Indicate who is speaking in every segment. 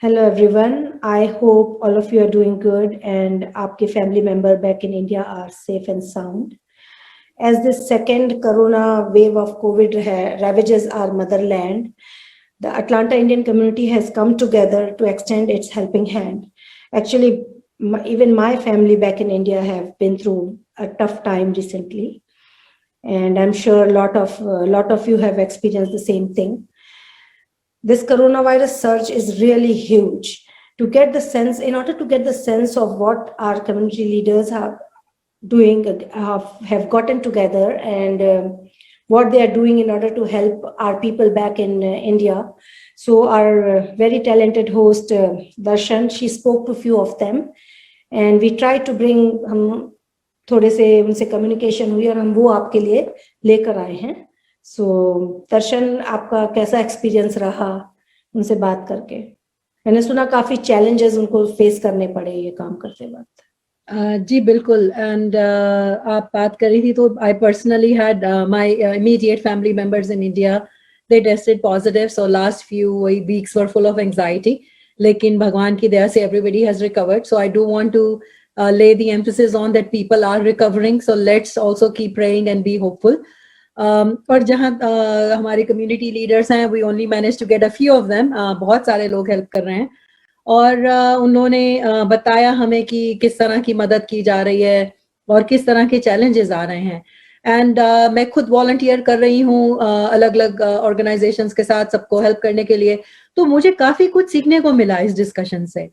Speaker 1: Hello everyone. I hope all of you are doing good and आपके family member back in India are safe and sound. As this second corona wave of COVID ravages our motherland, the Atlanta Indian community has come together to extend its helping hand. Actually, even my family back in India have been through a tough time recently, and I'm sure a lot of you have experienced the same thing. This coronavirus surge is really huge. To get the sense, in order to get the sense of what our community leaders have doing, have gotten together and what they are doing in order to help our people back in India. So our very talented host Darshan, she spoke to few of them, and we tried to bring हम थोड़े से उनसे communication हुई और हम वो आपके लिए लेकर आए हैं. सो दर्शन, आपका कैसा एक्सपीरियंस रहा उनसे बात करके? मैंने सुना काफी चैलेंजेस उनको फेस करने पड़े ये काम करते वक्त.
Speaker 2: जी बिल्कुल. एंड आप बात कर रही थी तो I personally had my immediate family members in India, they tested positive, so last few weeks were full of anxiety, लेकिन भगवान की दया से everybody has recovered. So I do want to lay the emphasis on that people are recovering, so let's also keep praying and be hopeful. और जहाँ हमारे community leaders हैं, we only managed to get a few of them. बहुत सारे लोग help कर रहे हैं और उन्होंने बताया हमें कि किस तरह की मदद की जा रही है और किस तरह के चैलेंजेस आ रहे हैं. एंड मैं खुद वॉलंटियर कर रही हूँ अलग अलग ऑर्गेनाइजेशंस के साथ सबको हेल्प करने के लिए, तो मुझे काफ़ी कुछ सीखने को मिला इस डिस्कशन से.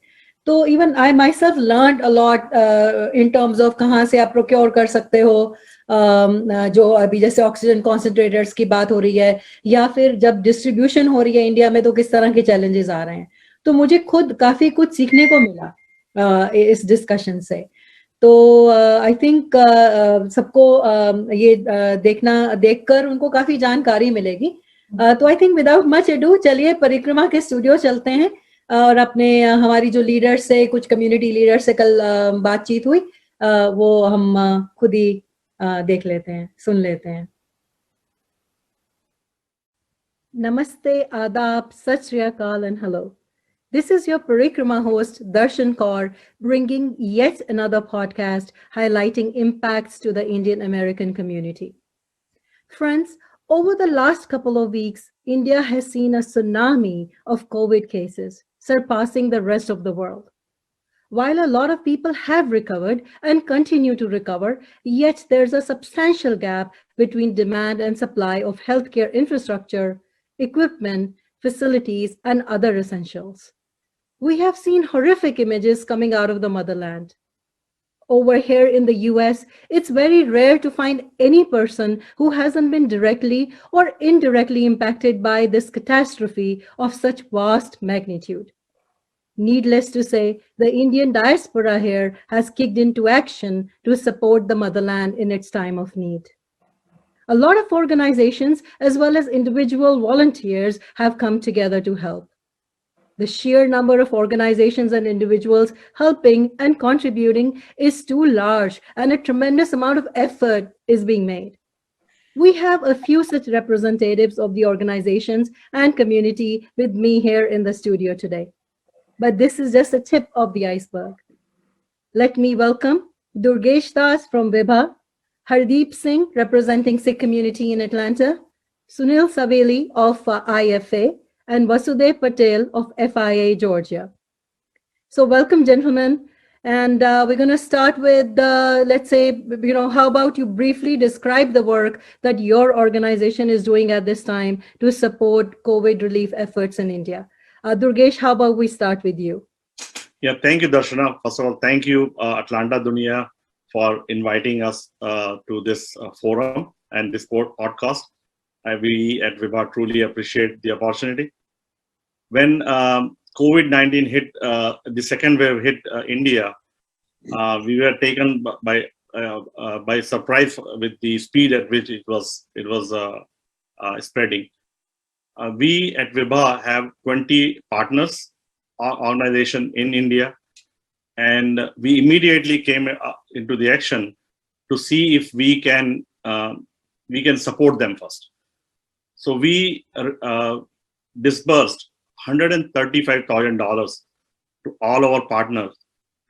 Speaker 2: तो even I my self learn a lot in terms of कहाँ से आप प्रोक्योर कर सकते हो, जो अभी जैसे ऑक्सीजन कॉन्सेंट्रेटर्स की बात हो रही है, या फिर जब डिस्ट्रीब्यूशन हो रही है इंडिया में तो किस तरह के चैलेंजेस आ रहे हैं. तो मुझे खुद काफी कुछ सीखने को मिला इस डिस्कशन से. तो आई थिंक सबको ये देखकर उनको काफी जानकारी मिलेगी. तो I think without much edu चलिए परिक्रमा के स्टूडियो चलते हैं और अपने हमारी जो लीडर्स से, कुछ कम्युनिटी लीडर से कल बातचीत हुई, वो हम खुद ही देख लेते हैं, सुन लेते हैं. नमस्ते, आदाब, सत श्री अकाल and hello. This is your Parikrama host, Darshan Kaur, bringing yet another podcast highlighting impacts to the Indian American community. Friends, over the last couple of weeks, India has seen a tsunami of COVID cases, surpassing the rest of the world. While a lot of people have recovered and continue to recover, yet there's a substantial gap between demand and supply of healthcare infrastructure, equipment, facilities, and other essentials. We have seen horrific images coming out of the motherland. Over here in the US, it's very rare to find any person who hasn't been directly or indirectly impacted by this catastrophe of such vast magnitude. Needless to say, the Indian diaspora here has kicked into action to support the motherland in its time of need. A lot of organizations as well as individual volunteers have come together to help. The sheer number of organizations and individuals helping and contributing is too large, and a tremendous amount of effort is being made. We have a few such representatives of the organizations and community with me here in the studio today. But this is just the tip of the iceberg. Let me welcome Durgesh Das from Vibha, Hardeep Singh representing Sikh community in Atlanta, Sunil Saveli of IFA, and Vasudev Patel of FIA Georgia. So welcome, gentlemen. And we're going to start with, let's say, how about you briefly describe the work that your organization is doing at this time to support COVID relief efforts in India? Durgesh, how about we start with you?
Speaker 3: Yeah, thank you, Darshana. First of all, thank you, Atlanta Dunia, for inviting us to this forum and this podcast. We at Vibha truly appreciate the opportunity. When COVID-19 hit, the second wave hit India, we were taken by surprise with the speed at which it was spreading. We at Vibha have 20 partners organization in India, and we immediately came into the action to see if we can support them first. So we disbursed $135,000 to all our partners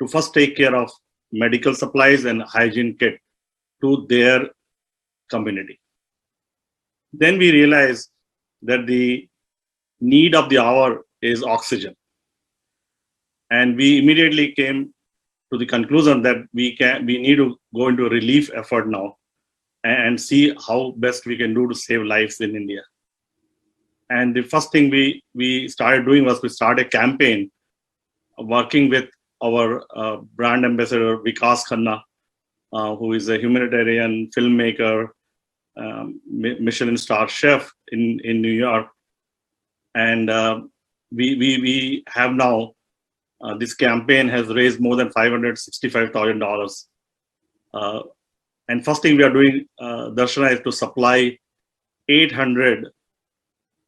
Speaker 3: to first take care of medical supplies and hygiene kit to their community. Then we realized that the need of the hour is oxygen. And we immediately came to the conclusion that we need to go into a relief effort now and see how best we can do to save lives in India. And the first thing we started doing was we started a campaign working with our brand ambassador, Vikas Khanna, who is a humanitarian filmmaker, Michelin star chef in New York. And we have now, this campaign has raised more than $565,000. And first thing we are doing, Darshana, is to supply 800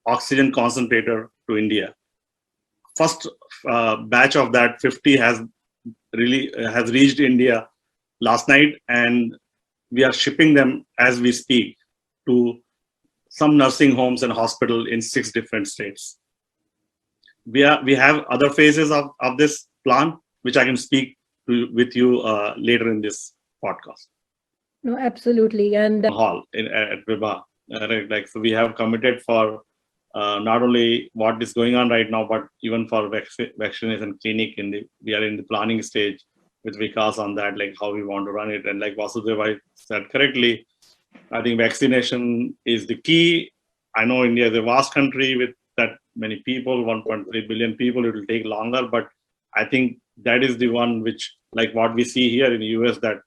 Speaker 3: oxygen concentrator to India. First batch of that 50 has reached India last night, and we are shipping them as we speak to some nursing homes and hospital in 6 different states. We have other phases of this plan, which I can speak with you later in this podcast.
Speaker 2: No, absolutely. And
Speaker 3: Hall at Vibha, right? So we have committed for not only what is going on right now, but even for vaccination clinic. We are in the planning stage with Vikas on that, like how we want to run it. And like Vasudeva said correctly, I think vaccination is the key. I know India is a vast country with that many people, 1.3 billion people. It will take longer, but I think that is the one which, like what we see here in the US, that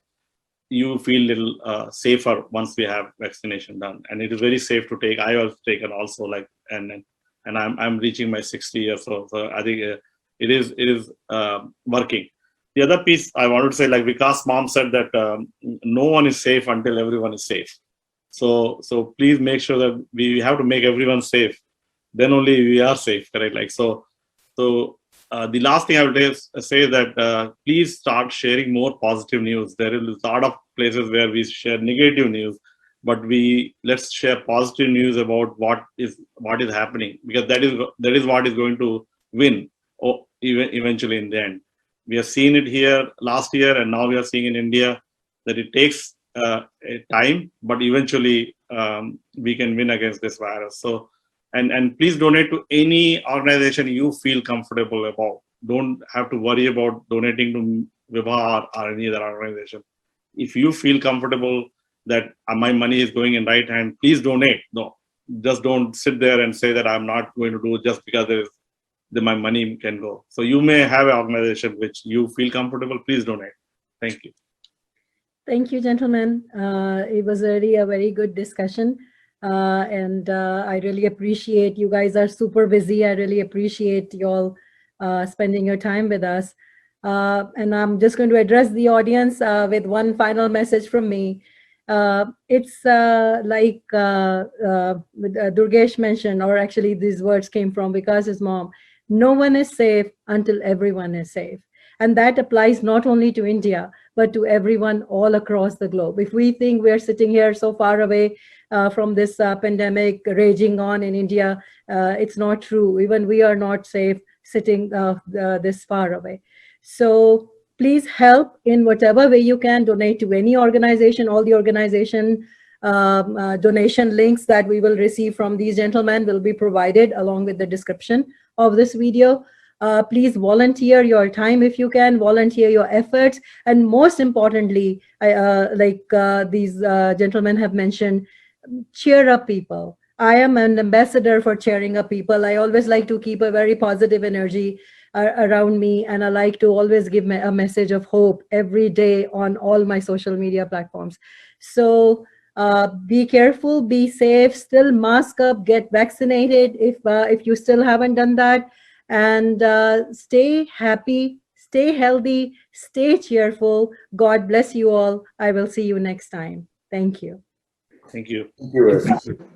Speaker 3: you feel a little safer once we have vaccination done, and it is very safe to take. I have taken also, like, and I'm reaching my 60 years, so I think it is working. The other piece I wanted to say, like Vikas' mom said, that no one is safe until everyone is safe. So please make sure that we have to make everyone safe. Then only we are safe, correct? Like so. The last thing I would say is that please start sharing more positive news. There is a lot of places where we share negative news, but let's share positive news about what is happening, because that is what is going to win eventually in the end. We have seen it here last year, and now we are seeing in India that it takes a time, but eventually we can win against this virus. So. And please donate to any organization you feel comfortable about. Don't have to worry about donating to Vibha or any other organization. If you feel comfortable that my money is going in right hand, please donate. No, just don't sit there and say that I'm not going to do it just because my money can go. So you may have an organization which you feel comfortable. Please donate. Thank you.
Speaker 2: thank you, gentlemen. It was really a very good discussion. And I really appreciate, you guys are super busy. I really appreciate you all spending your time with us. And I'm just going to address the audience with one final message from me. It's like Durgesh mentioned, or actually these words came from Vikas's mom, no one is safe until everyone is safe. And that applies not only to India, but to everyone all across the globe. If we think we're sitting here so far away from this pandemic raging on in India, it's not true. Even we are not safe sitting this far away. So please help in whatever way you can. Donate to any organization. All the organization donation links that we will receive from these gentlemen will be provided along with the description of this video. Please volunteer your time if you can, volunteer your efforts. And most importantly, like these gentlemen have mentioned, cheer up people. I am an ambassador for cheering up people. I always like to keep a very positive energy around me, and I like to always give a message of hope every day on all my social media platforms. So be careful, be safe, still mask up, get vaccinated if you still haven't done that, and stay happy, stay healthy, stay cheerful. God bless you all. I will see you next time. Thank you.
Speaker 3: Thank you.
Speaker 4: Thank you very much.